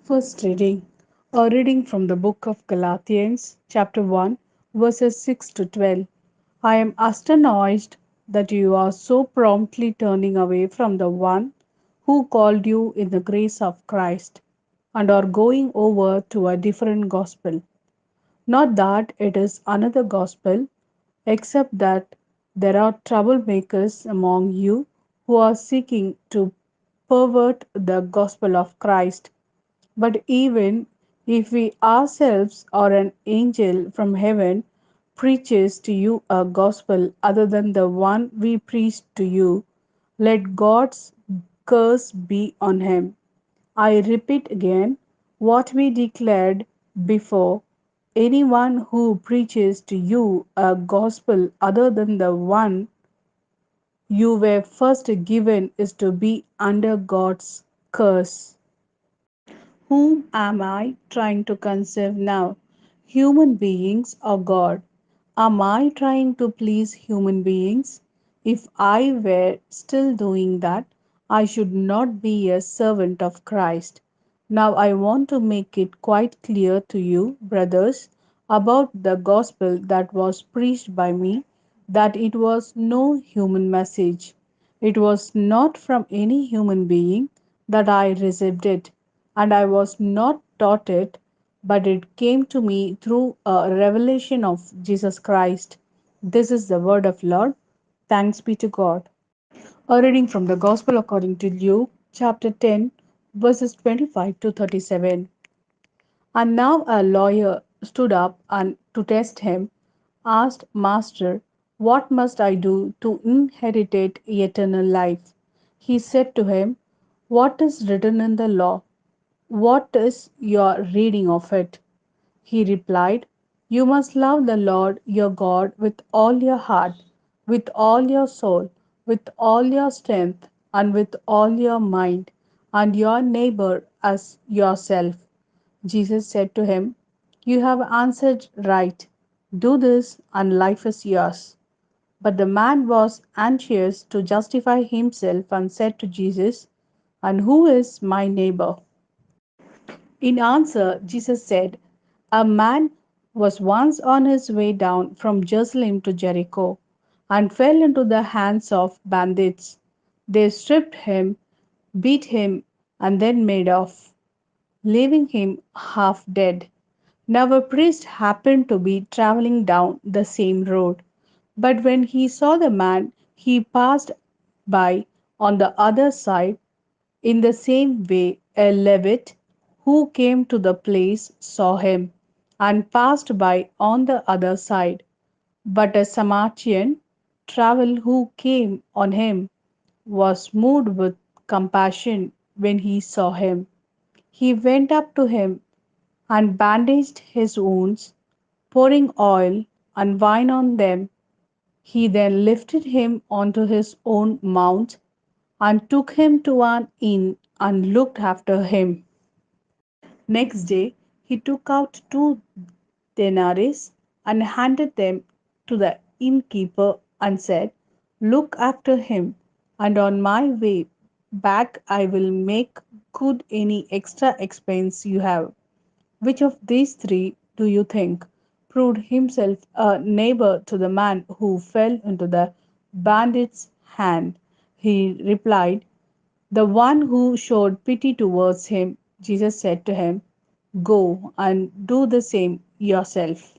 First reading. A reading from the book of Galatians, chapter 1, verses 6 to 12. I am astonished that you are so promptly turning away from the one who called you in the grace of Christ and are going over to a different gospel. Not that it is another gospel, except that there are troublemakers among you who are seeking to pervert the gospel of Christ. But even if we ourselves or an angel from heaven preaches to you a gospel other than the one we preached to you, let God's curse be on him. I repeat again what we declared before. Anyone who preaches to you a gospel other than the one you were first given is to be under God's curse. Whom am I trying to conserve now? Human beings or God? Am I trying to please human beings? If I were still doing that, I should not be a servant of Christ. Now I want to make it quite clear to you, brothers, about the gospel that was preached by me, that it was no human message. It was not from any human being that I received it, and I was not taught it, but it came to me through a revelation of Jesus Christ. This is the word of Lord. Thanks be to God. A reading from the Gospel according to Luke, chapter 10, verses 25 to 37. And now a lawyer stood up and to test him, asked, Master, what must I do to inherit eternal life? He said to him, What is written in the law? What is your reading of it? He replied, You must love the Lord your God with all your heart, with all your soul, with all your strength, and with all your mind, and your neighbor as yourself. Jesus said to him, You have answered right. Do this, and life is yours. But the man was anxious to justify himself and said to Jesus, And who is my neighbor? In answer, Jesus said, A man was once on his way down from Jerusalem to Jericho and fell into the hands of bandits. They stripped him, beat him, and then made off, leaving him half dead. Now a priest happened to be traveling down the same road, but when he saw the man, he passed by on the other side. In the same way, a Levite who came to the place saw him and passed by on the other side. But a Samaritan traveler who came on him was moved with compassion when he saw him. He went up to him and bandaged his wounds, pouring oil and wine on them. He then lifted him onto his own mount and took him to an inn and looked after him. Next day he took out 2 denarii and handed them to the innkeeper and said, Look after him, and on my way back I will make good any extra expense you have. Which of these three do you think proved himself a neighbor to the man who fell into the bandit's hand? He replied, The one who showed pity towards him. Jesus said to him, Go and do the same yourself.